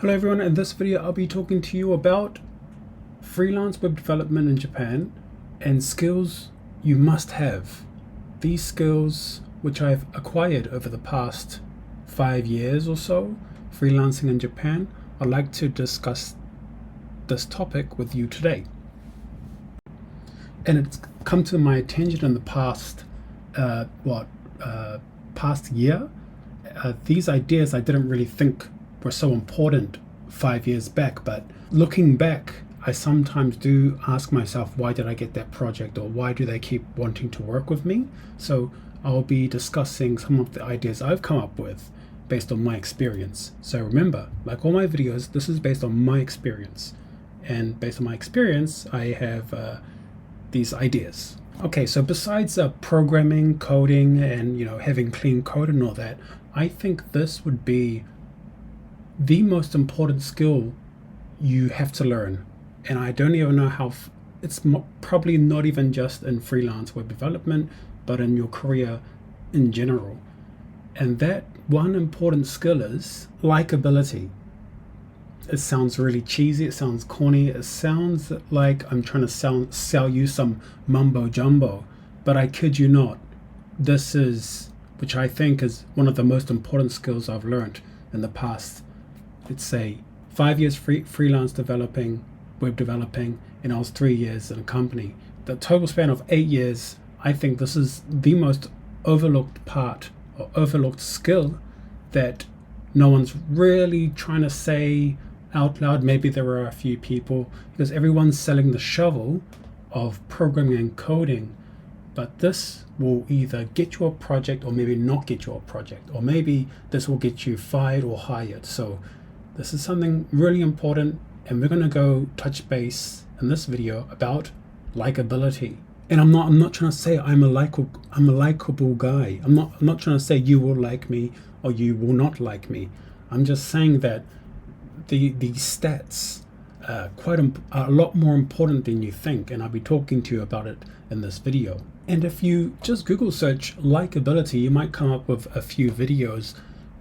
Hello everyone, in this video I'll be talking to you about freelance web development in Japan and skills you must have. These skills which I've acquired over the past 5 years or so freelancing in Japan, I'd like to discuss this topic with you today. And it's come to my attention in the past past year. These ideas I didn't really think were so important 5 years back, but looking back I sometimes do ask myself, why did I get that project, or why do they keep wanting to work with me? So I'll be discussing some of the ideas I've come up with based on my experience. So remember, like all my videos, this is based on my experience, and based on my experience I have these ideas. Okay, so besides programming, coding, and having clean code and all that, I think this would be the most important skill you have to learn. And I don't even know how it's probably not even just in freelance web development, but in your career in general. And that one important skill is likability. It sounds really cheesy, it sounds corny, it sounds like I'm trying to sell you some mumbo jumbo, but I kid you not, this is, which I think is one of the most important skills I've learned in the past, let's say 5 years freelance web developing, and I was 3 years in a company. The total span of 8 years, I think this is the most overlooked part or overlooked skill that no one's really trying to say out loud. Maybe there are a few people, because everyone's selling the shovel of programming and coding, but this will either get you a project or maybe not get you a project, or maybe this will get you fired or hired. So this is something really important, and we're going to go touch base in this video about likability. And I'm not trying to say I'm a likable guy. I'm not trying to say you will like me or you will not like me. I'm just saying that the stats are a lot more important than you think, and I'll be talking to you about it in this video. And if you just Google search likability, you might come up with a few videos.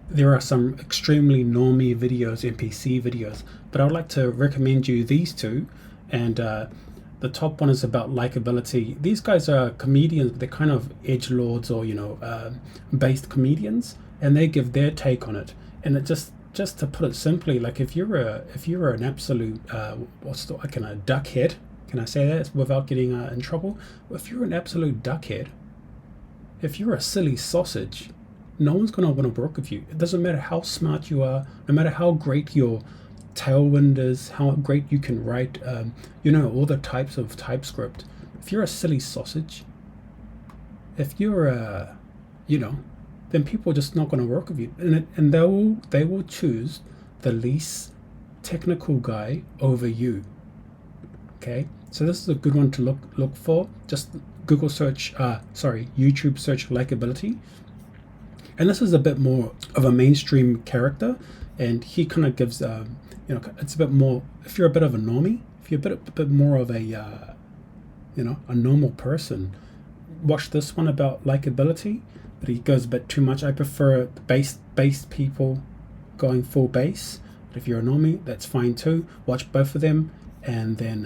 There are some extremely normie videos, NPC videos, but I would like to recommend you these two. And the top one is about likability. These guys are comedians, but they're kind of edgelords or based comedians, and they give their take on it. And it just to put it simply, like if you're an absolute a duckhead, can I say that without getting in trouble? If you're an absolute duckhead, if you're a silly sausage, no one's going to want to work with you. It doesn't matter how smart you are, no matter how great your tailwind is, how great you can write, all the types of TypeScript. If you're a silly sausage, if you're then people are just not going to work with you, and they will choose the least technical guy over you. Okay, so this is a good one to look for. Just Google search, YouTube search likability. And this is a bit more of a mainstream character, and he kind of gives, it's a bit more, if you're a bit of a normie, if you're a bit more of a normal person, watch this one about likability, but he goes a bit too much. I prefer base people going full base, but if you're a normie, that's fine too. Watch both of them, and then,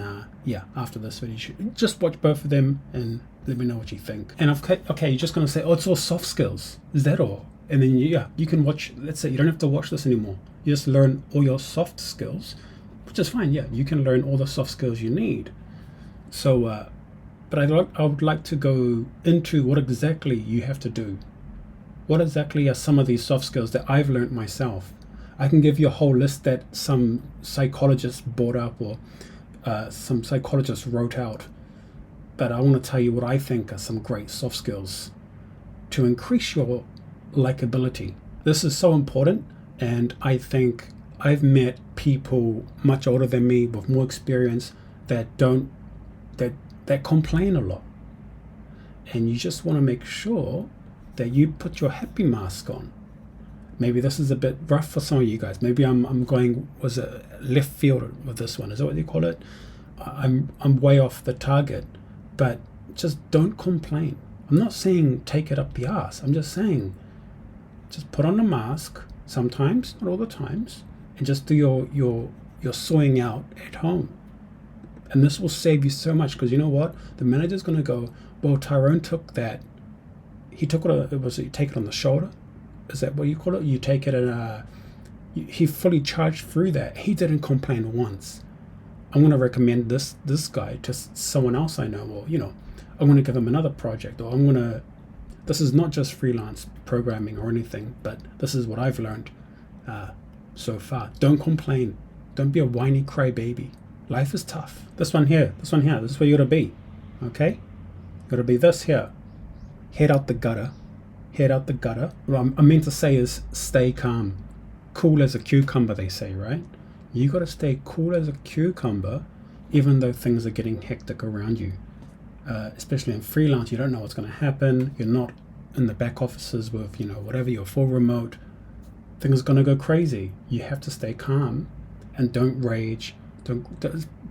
after this video, you should just watch both of them and let me know what you think. And okay, you're just going to say, oh, it's all soft skills. Is that all? And then, you can watch, let's say you don't have to watch this anymore. You just learn all your soft skills, which is fine. Yeah, you can learn all the soft skills you need. So, but I would like to go into what exactly you have to do. What exactly are some of these soft skills that I've learned myself? I can give you a whole list that some psychologists brought up, or some psychologists wrote out. But I want to tell you what I think are some great soft skills to increase your likability. This is so important, and I think I've met people much older than me with more experience that complain a lot. And you just want to make sure that you put your happy mask on. Maybe this is a bit rough for some of you guys. Maybe I'm going was a left field with this one. Is that what you call it? I'm way off the target. But just don't complain. I'm not saying take it up the ass. I'm just saying just put on a mask sometimes, not all the times, and just do your sawing out at home. And this will save you so much, because you know what? The manager's going to go, well, Tyrone took that. He took you take it on the shoulder? Is that what you call it? You take it and he fully charged through that. He didn't complain once. I'm going to recommend this guy to someone else I know, or I'm going to give him another project, or this is not just freelance programming or anything, but this is what I've learned so far. Don't complain. Don't be a whiny crybaby. Life is tough. This one here, this is where you gotta be. Okay? You gotta be this here. Head out the gutter. What I meant to say is stay calm. Cool as a cucumber, they say, right? You gotta stay cool as a cucumber, even though things are getting hectic around you. Especially in freelance, you don't know what's gonna happen. You're not in the back offices with, whatever, you're full remote. Things are gonna go crazy. You have to stay calm and don't rage. Don't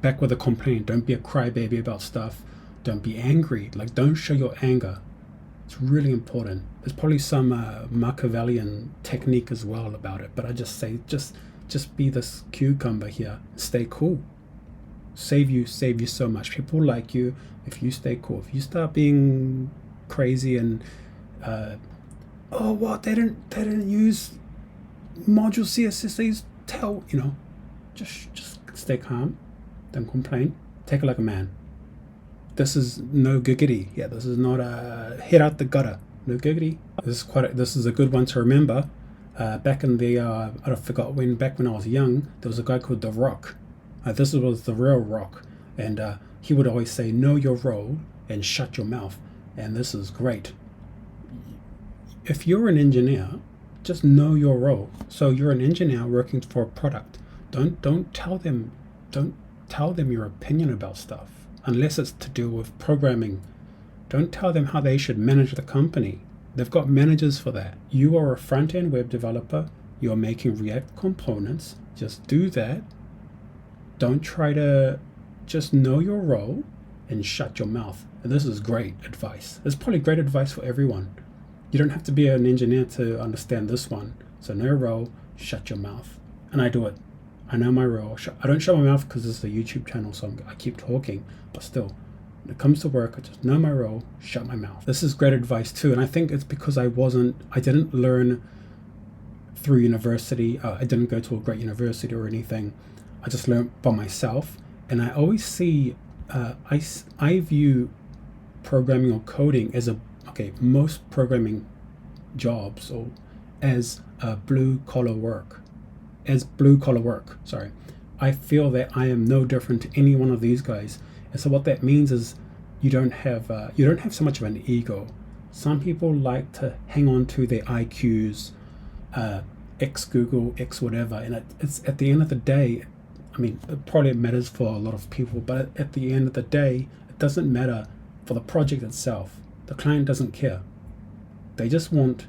back with a complaint. Don't be a crybaby about stuff. Don't be angry. Don't show your anger. It's really important. There's probably some Machiavellian technique as well about it, but I just say just be this cucumber here. Stay cool. Save you so much. People like you if you stay cool. If you start being crazy and what they didn't use module CSS. They just stay calm. Don't complain. Take it like a man. This is no giggity. Yeah, this is not a head out the gutter. No giggity. This is a good one to remember. Back in the I forgot when. Back when I was young, there was a guy called The Rock. This was the real Rock, and he would always say, "Know your role and shut your mouth." And this is great. If you're an engineer, just know your role. So you're an engineer working for a product. Don't tell them your opinion about stuff unless it's to do with programming. Don't tell them how they should manage the company. They've got managers for that. You are a front-end web developer. You're making React components. Just do that. Don't try to just know your role and shut your mouth. And this is great advice. It's probably great advice for everyone. You don't have to be an engineer to understand this one. So know your role, shut your mouth. And I do it. I know my role. I don't shut my mouth because this is a YouTube channel, so I keep talking. But still, when it comes to work, I just know my role, shut my mouth. This is great advice too, and I think it's because I didn't learn through university. I didn't go to a great university or anything. I just learned by myself, and I always see, I view programming or coding as most programming jobs or as blue collar work. Sorry. I feel that I am no different to any one of these guys. And so what that means is you don't have so much of an ego. Some people like to hang on to their IQs, X Google, X whatever, and it's at the end of the day, it probably matters for a lot of people, but at the end of the day, it doesn't matter for the project itself. The client doesn't care. They just want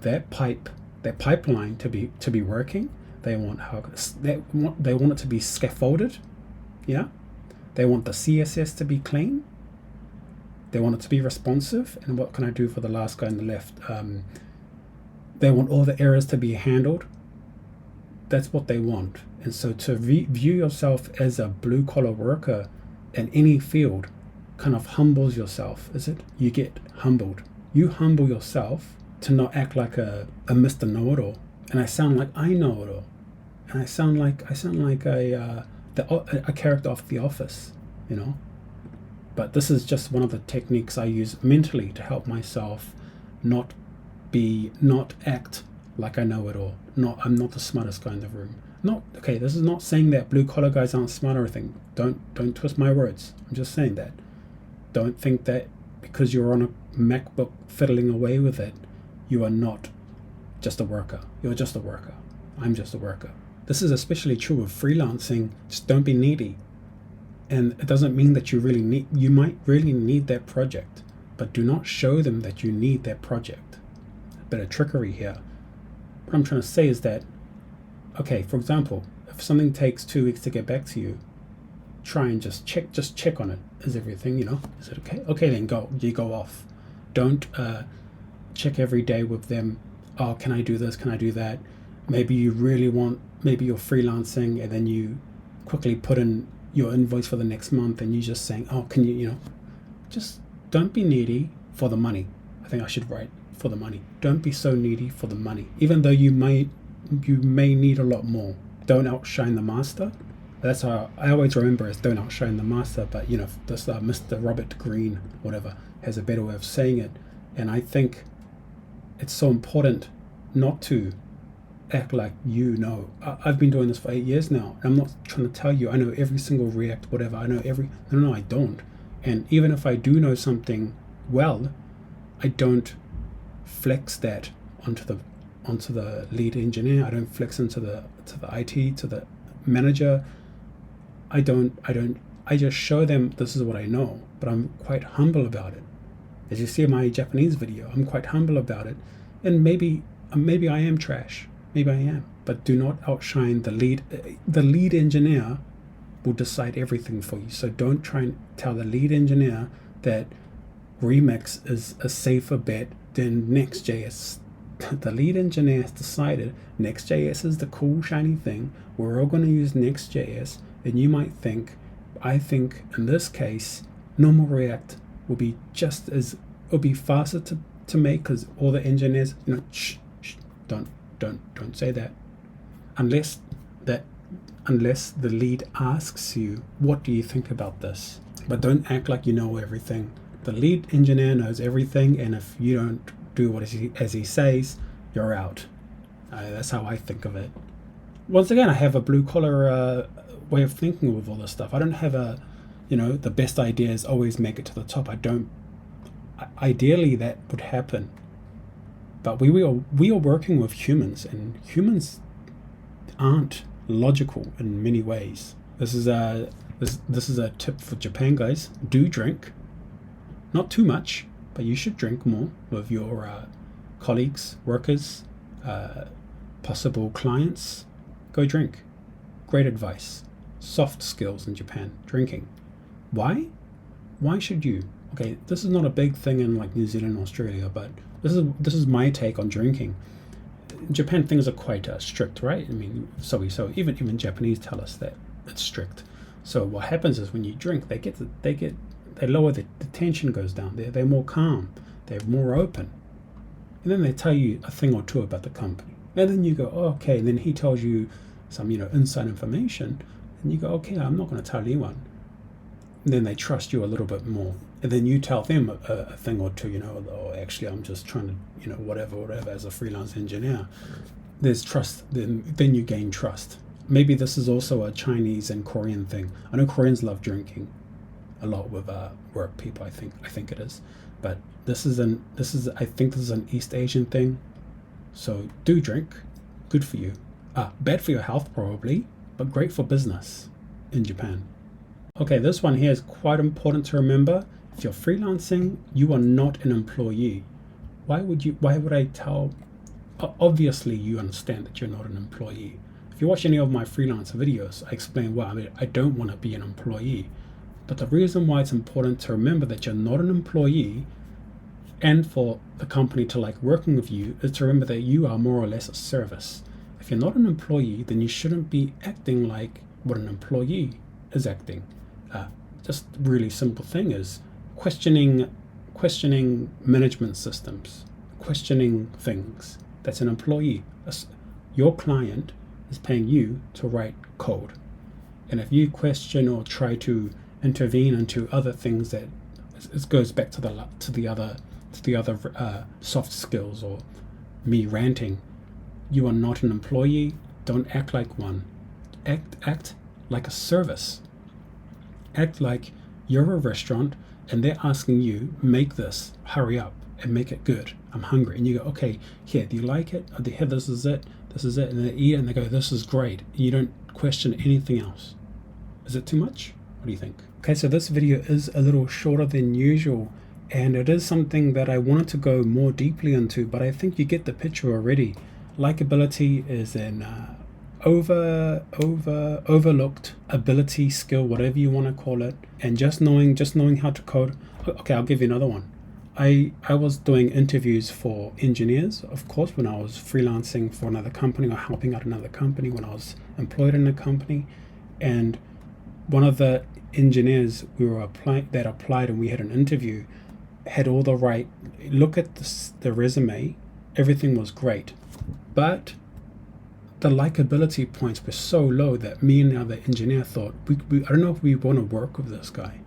that pipeline to be working. They want it to be scaffolded. Yeah. They want the CSS to be clean. They want it to be responsive. And what can I do for the last guy on the left? They want all the errors to be handled. That's what they want. And so to view yourself as a blue collar worker in any field kind of humbles yourself, is it? You get humbled. You humble yourself to not act like a Mr. Know-it-all. And I sound like I know it all. And I sound like a character off The Office, But this is just one of the techniques I use mentally to help myself not act like I know it all. I'm not the smartest guy in the room. This is not saying that blue collar guys aren't smart or anything. Don't twist my words. I'm just saying that. Don't think that because you're on a MacBook fiddling away with it, you are not just a worker. You're just a worker. I'm just a worker. This is especially true of freelancing. Just don't be needy. And it doesn't mean that you might really need that project, but do not show them that you need that project. A bit of trickery here. What I'm trying to say is that, for example, if something takes 2 weeks to get back to you, try and just check on it. Is everything, is it okay? Okay, then you go off. Don't check every day with them. Oh, can I do this? Can I do that? Maybe you really want, maybe you're freelancing and then you quickly put in your invoice for the next month and you're just saying, oh, can you, just don't be needy for the money. I think I should write for the money. Don't be so needy for the money. Even though you may need a lot more. Don't outshine the master. That's how I always remember is don't outshine the master. But this Mr. Robert Greene, whatever, has a better way of saying it. And I think it's so important not to act like I've been doing this for 8 years now. And I'm not trying to tell you I know every single React, whatever. I know no, I don't. And even if I do know something well, I don't flex that onto the lead engineer. I don't flex into the IT, to the manager. I just show them this is what I know, but I'm quite humble about it. As you see in my Japanese video, I'm quite humble about it. And maybe I am trash. Maybe I am. But do not outshine the lead. The lead engineer will decide everything for you. So don't try and tell the lead engineer that Remix is a safer bet than Next.js. The lead engineer has decided Next.js is the cool, shiny thing. We're all going to use Next.js. And you might think, I think in this case, normal React will be it'll be faster to make because all the engineers, don't say that. Unless the lead asks you, what do you think about this? But don't act like you know everything. The lead engineer knows everything, and if you don't do as he says, you're out. That's how I think of it. Once again, I have a blue collar way of thinking with all this stuff. I don't have the best ideas always make it to the top. I don't. Ideally, that would happen. But we are working with humans, and humans aren't logical in many ways. This is a tip for Japan, guys. Do drink, not too much, but you should drink more with your colleagues, workers, possible clients. Go drink. Great advice. Soft skills in Japan. Drinking. Why? Why should you? Okay, this is not a big thing in like New Zealand, Australia, but this is my take on drinking. In Japan, things are quite strict, right? I mean, so even Japanese tell us that it's strict. So what happens is when you drink, they lower the tension goes down. They're more calm. They're more open. And then they tell you a thing or two about the company. And then you go, oh, okay. And then he tells you some, inside information. And you go, okay, I'm not going to tell anyone. And then they trust you a little bit more. And then you tell them a thing or two, oh, actually, I'm just trying to, whatever, as a freelance engineer. There's trust. Then you gain trust. Maybe this is also a Chinese and Korean thing. I know Koreans love drinking a lot with work people. I think it is. But I think this is an East Asian thing. So do drink. Good for you. Bad for your health probably, but great for business in Japan. Okay, this one here is quite important to remember. If you're freelancing, you are not an employee. Why would I tell? Obviously, you understand that you're not an employee. If you watch any of my freelance videos, I explain why. I don't want to be an employee. But the reason why it's important to remember that you're not an employee and for the company to like working with you is to remember that you are more or less a service. If you're not an employee, then you shouldn't be acting like what an employee is acting. Just really simple thing is questioning management systems, questioning things. That's an employee. Your client is paying you to write code. And if you question or try to intervene into other things, that it goes back to the other soft skills or me ranting. You are not an employee. Don't act like one. Act like a service. Act like you're a restaurant and they're asking you, make this, hurry up and make it good. I'm hungry. And you go, okay, here, do you like it? Oh, here, this is it. And they eat it and they go, this is great. And you don't question anything else. Is it too much? What do you think? Okay, so this video is a little shorter than usual, and it is something that I wanted to go more deeply into, but I think you get the picture already. Likability is an overlooked ability, skill, whatever you want to call it, and just knowing how to code. Okay, I'll give you another one. I was doing interviews for engineers, of course, when I was freelancing for another company or helping out another company, when I was employed in a company. And one of the engineers that applied and we had an interview had all the right look at the resume, everything was great, but the likability points were so low that me and the other engineer thought I don't know if we want to work with this guy.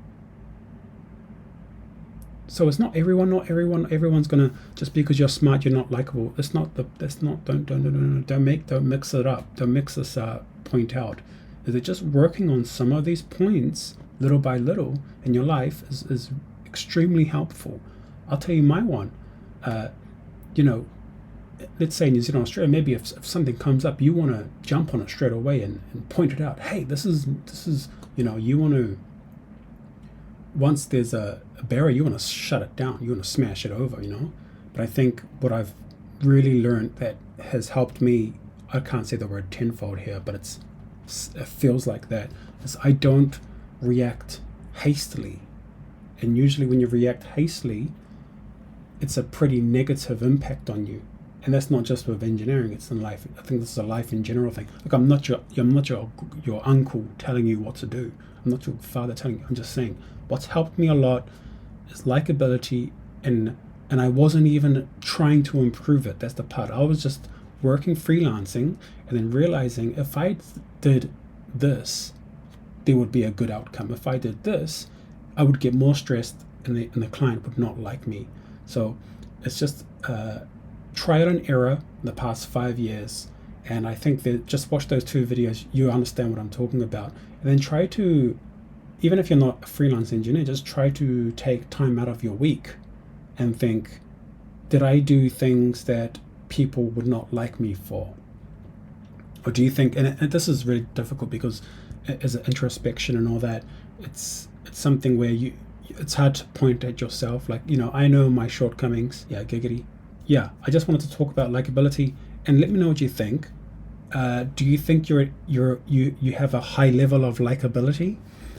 So it's not everyone's gonna, just because you're smart you're not likable. Don't mix it up. Don't mix this point out. Is it just working on some of these points little by little in your life is extremely helpful. I'll tell you my one. You know, let's say New Zealand, Australia, maybe if something comes up, you want to jump on it straight away and point it out. Hey, this is, you want to, once there's a barrier, you want to shut it down. You want to smash it over, But I think what I've really learned that has helped me, I can't say the word tenfold here, but it feels like that, is I don't react hastily. And usually when you react hastily, it's a pretty negative impact on you. And that's not just with engineering, it's in life. I think this is a life in general thing. Look, I'm not your uncle telling you what to do. I'm not your father telling you. I'm just saying what's helped me a lot is likability, and I wasn't even trying to improve it. That's the part. I was just working freelancing and then realizing if I did this, there would be a good outcome. If I did this, I would get more stressed and the client would not like me. So it's just trial and error in the past 5 years. And I think that just watch those 2 videos, you understand what I'm talking about. And then try to, even if you're not a freelance engineer, just try to take time out of your week and think, did I do things that people would not like me for? Or do you think, and this is really difficult because as an introspection and all that, it's something where it's hard to point at yourself. Like, I know my shortcomings. Yeah, giggity. Yeah, I just wanted to talk about likability and let me know what you think. Do you think you have a high level of likability,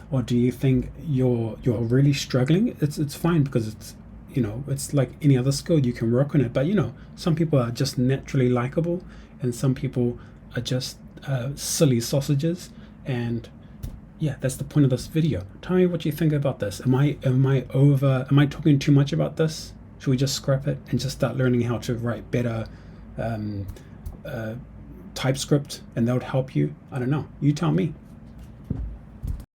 or do you think you're really struggling? It's fine because it's like any other skill, you can work on it. But some people are just naturally likable, and some people are just silly sausages. And yeah, that's the point of this video. Tell me what you think about this. Am I talking too much about this? Should we just scrap it and just start learning how to write better TypeScript, and that would help you? I don't know. You tell me.